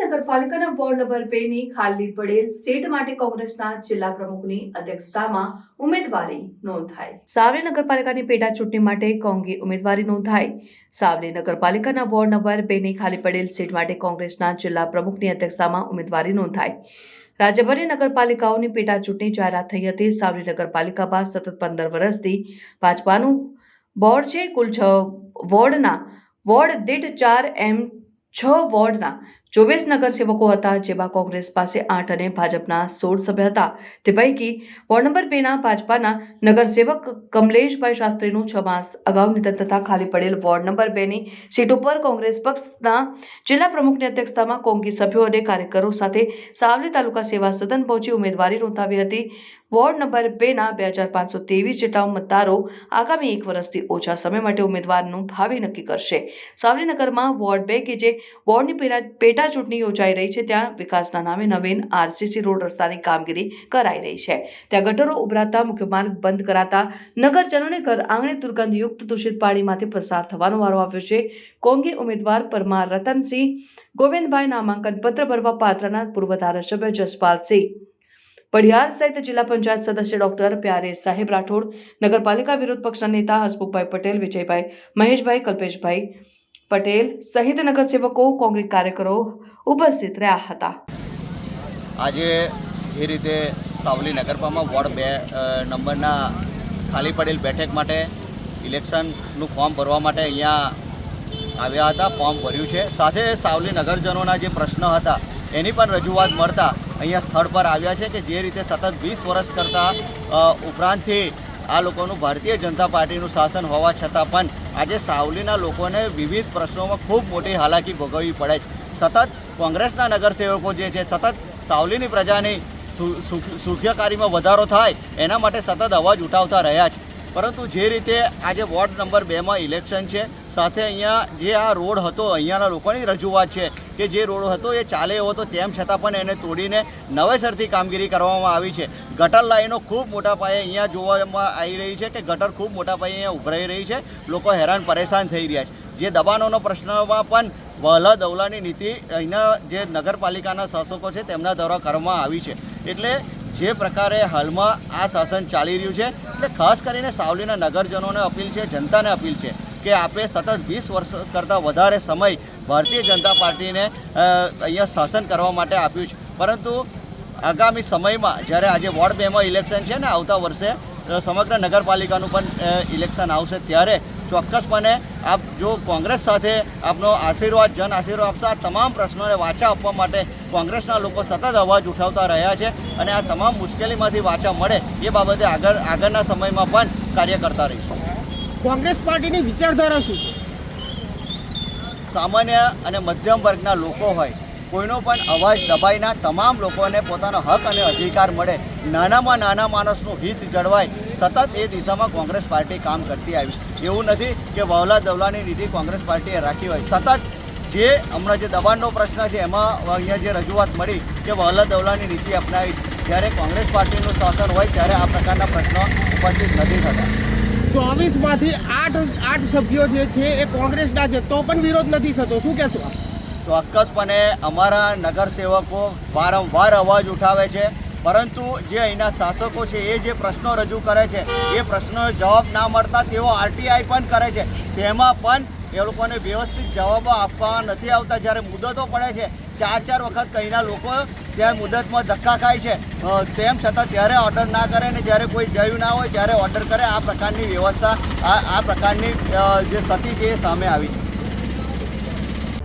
નગરપાલિકાના ward number 2 ની ખાલી પડેલ સીટ માટે કોંગ્રેસના જિલ્લા પ્રમુખની અધ્યક્ષતામાં ઉમેદવારી નોંધાઈ. સાવલી નગરપાલિકાની પેટા ચૂંટણી માટે કોંગી ઉમેદવારી નોંધાઈ. સાવલી નગરપાલિકાના વોર્ડ નંબર 2 ની ખાલી પડેલ સીટ માટે કોંગ્રેસના જિલ્લા પ્રમુખની અધ્યક્ષતામાં ઉમેદવારી નોંધાઈ. રાજ્યભરની નગરપાલિકાઓની પેટા ચૂંટણી જાહેરાત થઈ હતી. સાવલી નગરપાલિકામાં સતત 15 વર્ષથી ભાજપાનું બોર્ડ છે. કુલ 6 વોર્ડના વોર્ડ દીઠ 4 એમ 6 વોર્ડના 24 નગરસેવકો હતા, જેમાં કોંગ્રેસ પાસે 8 અને ભાજપના 16 સભ્ય હતા. તે પૈકી વોર્ડ નંબર 2 ના ભાજપાના નગરસેવક કમલેશભાઈ શાસ્ત્રીનું 6 માસ અગાઉ નિધન થતા ખાલી પડેલ વોર્ડ નંબર 2 ની સીટ ઉપર કોંગ્રેસ પક્ષના જિલ્લા પ્રમુખની અધ્યક્ષતામાં કોંગી સભ્યો અને કાર્યકરો સાથે સાવલી તાલુકા સેવા સદન પહોંચી ઉમેદવારી નોંધાવી હતી. વોર્ડ નંબર 2 ના 2523 જેટલા મતદારો આગામી 1 વર્ષથી ઓછા સમય માટે ઉમેદવારનું ભાવિ નક્કી કરશે. સાવલી નગરમાં વોર્ડ 2 કે જે વોર્ડની પેટા ચૂંટણી યોજાઈ રહી છે, ત્યાં વિકાસના નામે નવીન આરસીસી રોડ રસ્તાની કામગીરી કરાઈ રહી છે. ત્યાં ગટરો ઉભરાતા મુખ્ય માર્ગ બંધ કરાતા નગરજનોને ઘર આંગણે દુર્ગંધયુક્ત દૂષિત પાણીમાંથી પસાર થવાનો વારો આવ્યો છે. કોંગી ઉમેદવાર પરમાર રતનસિંહ ગોવિંદભાઈ નામાંકન પત્ર ભરવા પાત્રના પૂર્વ ધારાસભ્ય જસપાલસિંહ પડિયાર સહિત જિલ્લા પંચાયત સદસ્ય ડોક્ટર પ્યારે સાહેબ રાઠોડ, નગરપાલિકા વિરોધ પક્ષના નેતા હસમુખભાઈ પટેલ, વિજયભાઈ, મહેશભાઈ, કલ્પેશભાઈ પટેલ સહિત નગરસેવકો, કોંગ્રેસ કાર્યકરો ઉપસ્થિત રહ્યા હતા. આજે જે રીતે સાવલી નગરપાલિકામાં વોર્ડ 2 નંબરના ખાલી પડેલ બેઠક માટે ઇલેક્શનનું ફોર્મ ભરવા માટે અહીંયા આવ્યા હતા, ફોર્મ ભર્યું છે. સાથે સાવલી નગરજનોના જે પ્રશ્નો હતા એની પણ રજૂઆત મળતા અહીંયા સ્થળ પર આવ્યા છે કે જે રીતે સતત 20 વર્ષ કરતાં ઉપરાંતથી આ લોકોનું ભારતીય જનતા પાર્ટીનું શાસન હોવા છતાં પણ આજે સાવલીના લોકોને વિવિધ પ્રશ્નોમાં ખૂબ મોટી હાલાકી ભોગવવી પડે છે. સતત કોંગ્રેસના નગરસેવકો જે છે સતત સાવલીની પ્રજાની સુખાકારીમાં વધારો થાય એના માટે સતત અવાજ ઉઠાવતા રહ્યા છે. પરંતુ જે રીતે આજે વોર્ડ નંબર 2માં ઇલેક્શન છે, સાથે અહીંયા જે આ રોડ હતો, અહીંયાના લોકોની રજૂઆત છે કે જે રોડ હતો એ ચાલે એવો હતો, તેમ છતાં પણ એને તોડીને નવેસરથી કામગીરી કરવામાં આવી છે. ગટર લાઈનો ખૂબ મોટા પાયે અહીંયા જોવામાં આવી રહી છે કે ગટર ખૂબ મોટા પાયે અહીંયા ઉભરાઈ રહી છે. લોકો હેરાન પરેશાન થઈ રહ્યા છે. જે દબાણોનો પ્રશ્નમાં પણ વહલા દવલાની નીતિ અહીંના જે નગરપાલિકાના શાસકો છે તેમના દ્વારા કરવામાં આવી છે. એટલે જે પ્રકારે હાલમાં આ શાસન ચાલી રહ્યું છે, એટલે ખાસ કરીને સાવલીના નગરજનોને અપીલ છે, જનતાને અપીલ છે કે આપણે સતત 20 વર્ષ કરતાં વધારે સમય ભારતીય જનતા પાર્ટીને અહીંયા શાસન કરવા માટે આપ્યું છે. પરંતુ આગામી સમયમાં જ્યારે આજે વોર્ડ 2માં ઇલેક્શન છે ને આવતા વર્ષે સમગ્ર નગરપાલિકાનું પણ ઇલેક્શન આવશે, ત્યારે ચોક્કસપણે આપ જો કોંગ્રેસ સાથે આપનો આશીર્વાદ, જન આશીર્વાદ આપશો. આ તમામ પ્રશ્નોને વાચા આપવા માટે કોંગ્રેસના લોકો સતત અવાજ ઉઠાવતા રહ્યા છે અને આ તમામ મુશ્કેલીમાંથી વાચા મળે એ બાબતે આગળના સમયમાં પણ કાર્ય કરતા રહીશું. કોંગ્રેસ પાર્ટીની વિચારધારા શું છે? સામાન્ય અને મધ્યમ વર્ગના લોકો હોય, કોઈનો પણ અવાજ દબાઈના તમામ લોકોને પોતાનો હક અને અધિકાર મળે, નાનામાં નાના માણસનું હિત જળવાય, સતત એ દિશામાં કોંગ્રેસ પાર્ટી કામ કરતી આવી. એવું નથી કે વહલા દવલાની નીતિ કોંગ્રેસ પાર્ટીએ રાખી હોય. સતત જે હમણાં જે દબાણનો પ્રશ્ન છે એમાં અહીંયા જે રજૂઆત મળી કે વહલા દવલાની નીતિ અપનાવી, જ્યારે કોંગ્રેસ પાર્ટીનું શાસન હોય ત્યારે આ પ્રકારના પ્રશ્નો ઉપસ્થિત નથી થતા. 24માંથી 8 સભ્યો જે છે એ કોંગ્રેસના છે, તો પણ વિરોધ નથી થતો, શું કહેશો? ચોક્કસપણે અમારા નગરસેવકો વારંવાર અવાજ ઉઠાવે છે, પરંતુ જે અહીંના શાસકો છે એ જે પ્રશ્નો રજૂ કરે છે એ પ્રશ્નો જવાબ ના મળતા તેઓ આરટીઆઈ પણ કરે છે. તેમાં પણ એ લોકોને વ્યવસ્થિત જવાબો આપવા નથી આવતા. જ્યારે મુદતો પડે છે, 4 વખત કહીના લોકો ત્યાં મુદતમાં ધક્કા ખાય છે, તેમ છતાં ત્યારે ઓર્ડર ના કરે ને જ્યારે કોઈ જયું ના હોય ત્યારે ઓર્ડર કરે. આ પ્રકારની વ્યવસ્થા, આ પ્રકારની જે સ્થિતિ છે એ સામે આવી છે.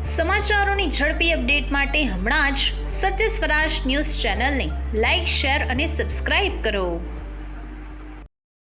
સમાચારોની ઝડપી અપડેટ માટે હમણાં જ સત્ય સ્વરાજ ન્યૂઝ ચેનલને લાઇક, શેર અને સબસ્ક્રાઇબ કરો.